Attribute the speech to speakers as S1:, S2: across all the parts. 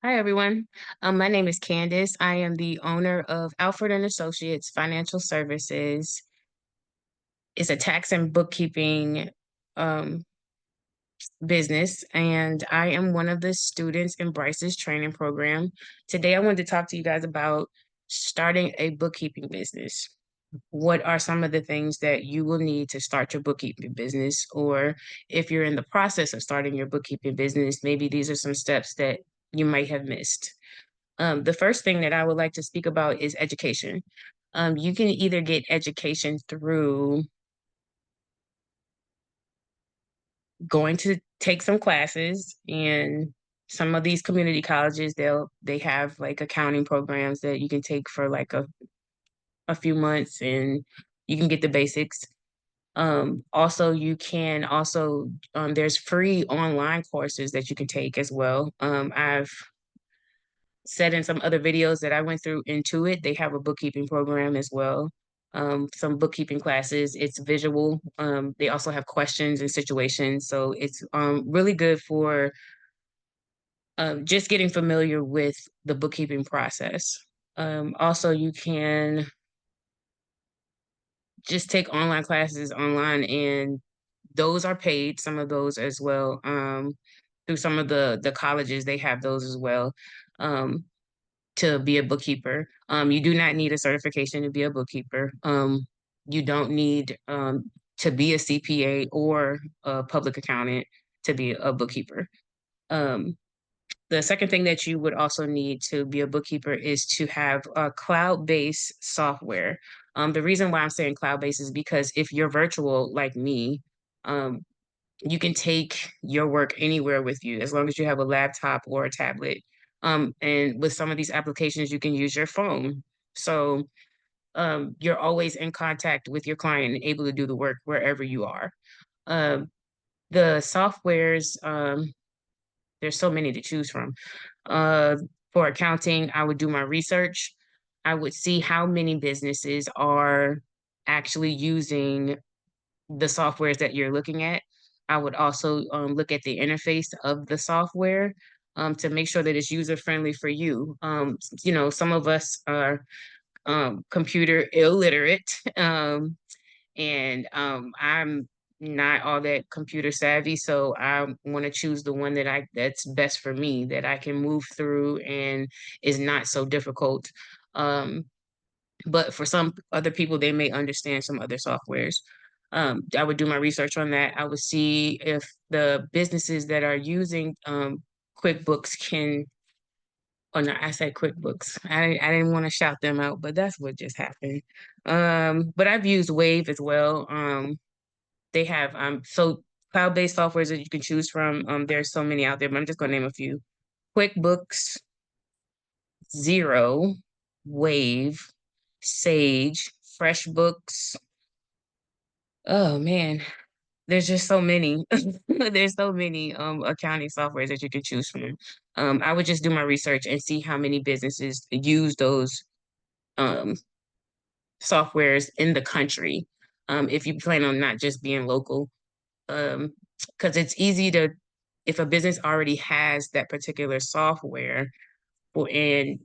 S1: Hi, everyone. My name is Candace. I am the owner of Alfred and Associates Financial Services. It's a tax and bookkeeping um, business, and I am one of the students in Bryce's training program. Today, I wanted to talk to you guys about starting a bookkeeping business. What are some of the things that you will need to start your bookkeeping business? Or if you're in the process of starting your bookkeeping business, maybe these are some steps that you might have missed. The first thing that I would like to speak about is education. You can either get education through going to take some classes, and some of these community colleges, they have like accounting programs that you can take for like a few months, and you can get the basics. Also, you can also there's free online courses that you can take as well. I've said in some other videos that I went through Intuit, they have a bookkeeping program as well. Some bookkeeping classes. It's visual. They also have questions and situations. So it's really good for just getting familiar with the bookkeeping process. Also, you can just take online classes online, and those are paid, some of those as well. Through some of the colleges, they have those as well. Um, to be a bookkeeper. You do not need a certification to be a bookkeeper. You don't need to be a CPA or a public accountant to be a bookkeeper. Um, the second thing that you would also need to be a bookkeeper is to have a cloud-based software. The reason why I'm saying cloud-based is because if you're virtual like me, um, you can take your work anywhere with you as long as you have a laptop or a tablet. And with some of these applications, you can use your phone. So you're always in contact with your client and able to do the work wherever you are. Um, the softwares, there's so many to choose from. Uh, for accounting, I would do my research. I would see how many businesses are actually using the softwares that you're looking at. I would also look at the interface of the software to make sure that it's user friendly for you. Some of us are computer illiterate, and I'm not all that computer savvy, so I want to choose the one that's best for me, that I can move through and is not so difficult. Um, but for some other people, they may understand some other softwares. I would do my research on that. I would see if the businesses that are using QuickBooks can, oh no, I said QuickBooks. I didn't want to shout them out, but that's what just happened. But I've used Wave as well. They have so cloud-based softwares that you can choose from. There's so many out there, but I'm just gonna name a few. QuickBooks, Zero, Wave, Sage, FreshBooks. Oh man, there's just so many. There's so many accounting softwares that you can choose from. I would just do my research and see how many businesses use those um softwares in the country. If you plan on not just being local, um, because it's easy to, if a business already has that particular software, or and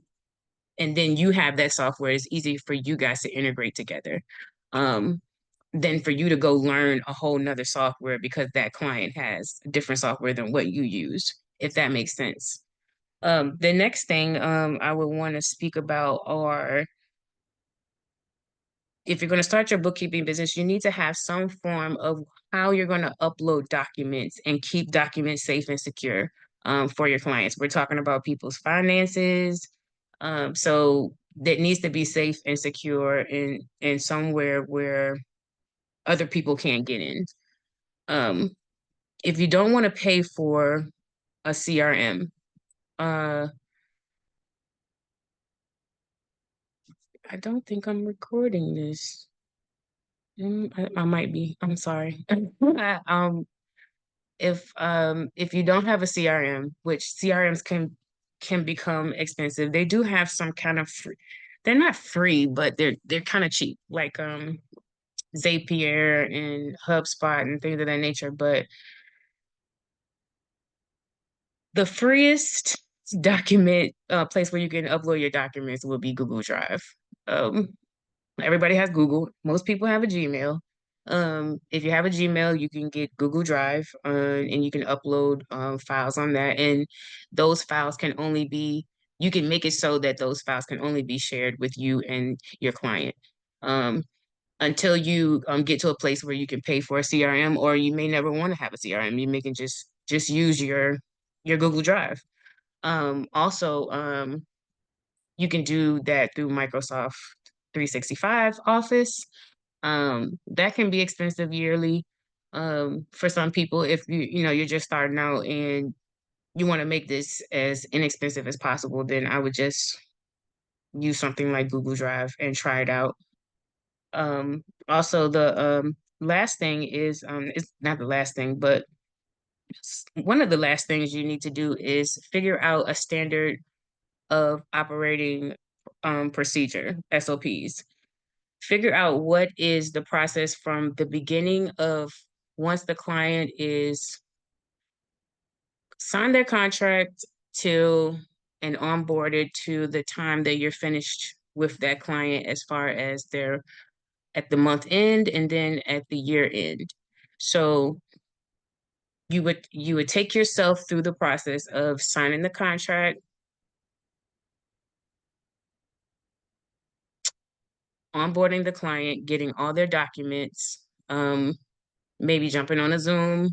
S1: then you have that software, it's easy for you guys to integrate together. Um, than for you to go learn a whole nother software because that client has different software than what you use, if that makes sense. The next thing I would want to speak about are, if you're going to start your bookkeeping business, you need to have some form of how you're going to upload documents and keep documents safe and secure for your clients. We're talking about people's finances. So that needs to be safe and secure in somewhere where other people can't get in. Um, if you don't want to pay for a CRM, uh, I don't think I'm recording this. I might be. I'm sorry. If you don't have a CRM, which CRMs can become expensive, they do have some kind of free. They're not free, but they're kind of cheap, like Zapier and HubSpot and things of that nature. But the freest document place where you can upload your documents would be Google Drive. Um, Everybody has Google. Most people have a Gmail. If you have a Gmail, you can get Google Drive, and you can upload files on that. And those files can only be, you can make it so that those files can only be shared with you and your client. Um, until you get to a place where you can pay for a CRM, or you may never want to have a CRM. You may can just use your Google Drive. Also, you can do that through Microsoft 365 Office. That can be expensive yearly. For some people, if you're just starting out and you want to make this as inexpensive as possible, then I would just use something like Google Drive and try it out. Also, the last thing is, it's not the last thing, but one of the last things you need to do is figure out a standard of operating procedure, SOPs. Figure out what is the process from the beginning of, once the client is signed their contract till and onboarded, to the time that you're finished with that client, as far as their at the month end and then at the year end. So you would take yourself through the process of signing the contract, onboarding the client, getting all their documents, maybe jumping on a Zoom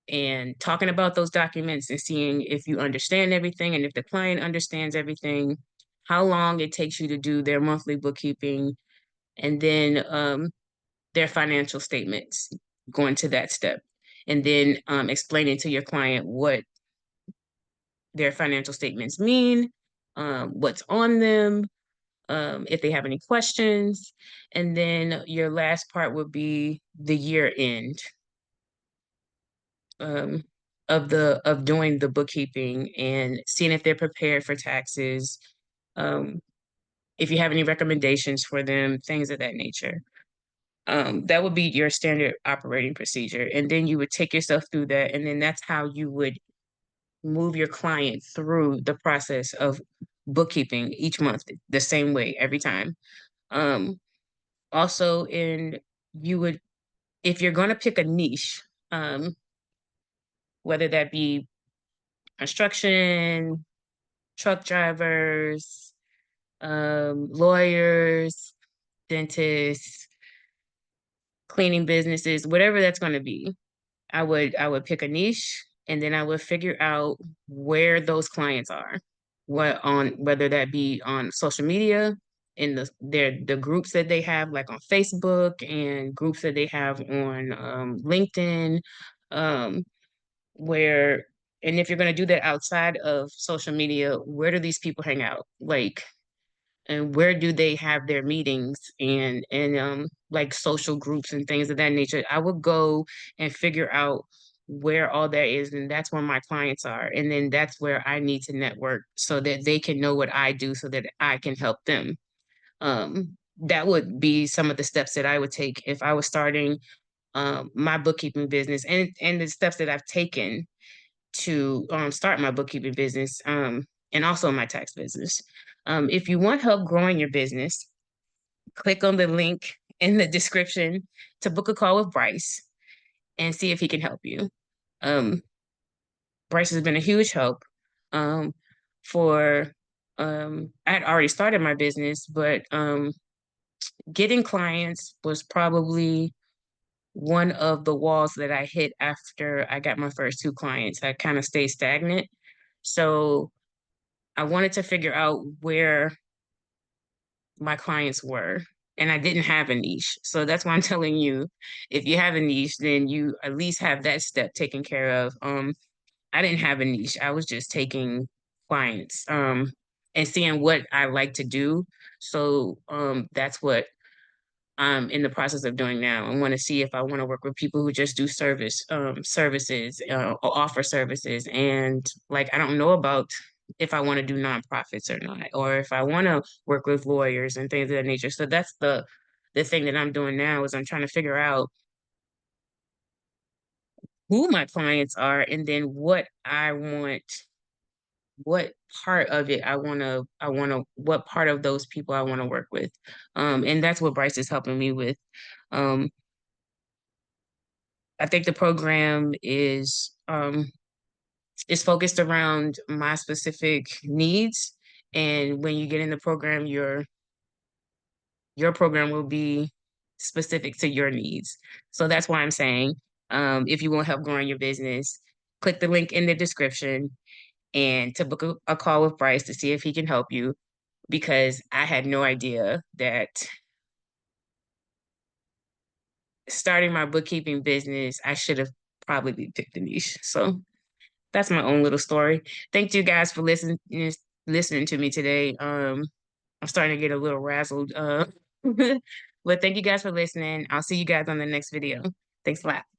S1: and talking about those documents and seeing if you understand everything and if the client understands everything, how long it takes you to do their monthly bookkeeping, and then their financial statements, going to that step, and then explaining to your client what their financial statements mean, what's on them, if they have any questions. And then your last part would be the year end, um, of doing the bookkeeping and seeing if they're prepared for taxes, um, if you have any recommendations for them, things of that nature. That would be your standard operating procedure. And then you would take yourself through that. And then that's how you would move your client through the process of bookkeeping each month, the same way every time. Um, Also, you would, if you're going to pick a niche, um, whether that be construction, truck drivers, lawyers, dentists, cleaning businesses, whatever that's going to be, I would pick a niche, and then I would figure out where those clients are, whether that be on social media, in the groups that they have, like on Facebook, and groups that they have on LinkedIn, um, where and if you're going to do that outside of social media, where do these people hang out? Like, and where do they have their meetings, and like social groups and things of that nature. I would go and figure out where all that is, and that's where my clients are, and then that's where I need to network so that they can know what I do, so that I can help them. That would be some of the steps that I would take if I was starting my bookkeeping business, and the steps that I've taken to start my bookkeeping business, and also my tax business. If you want help growing your business, click on the link in the description to book a call with Bryce and see if he can help you. Um, Bryce has been a huge help, um, for I had already started my business, but getting clients was probably one of the walls that I hit after I got my first two clients. I kind of stayed stagnant. So I wanted to figure out where my clients were, and I didn't have a niche. So that's why I'm telling you, if you have a niche, then you at least have that step taken care of. I didn't have a niche. I was just taking clients, and seeing what I like to do. So that's what I'm in the process of doing now. I want to see if I want to work with people who just do services, or offer services. And like, I don't know about if I want to do nonprofits or not, or if I want to work with lawyers and things of that nature. So that's the thing that I'm doing now, is I'm trying to figure out who my clients are, and then what I want what part of it what part of those people I want to work with. And that's what Bryce is helping me with. Um, I think the program is focused around my specific needs. And when you get in the program, your program will be specific to your needs. So that's why I'm saying, if you want help growing your business, click the link in the description and to book a call with Bryce to see if he can help you, because I had no idea that starting my bookkeeping business, I should have probably picked a niche. So that's my own little story. Thank you guys for listening to me today. I'm starting to get a little razzled. But thank you guys for listening. I'll see you guys on the next video. Thanks a lot.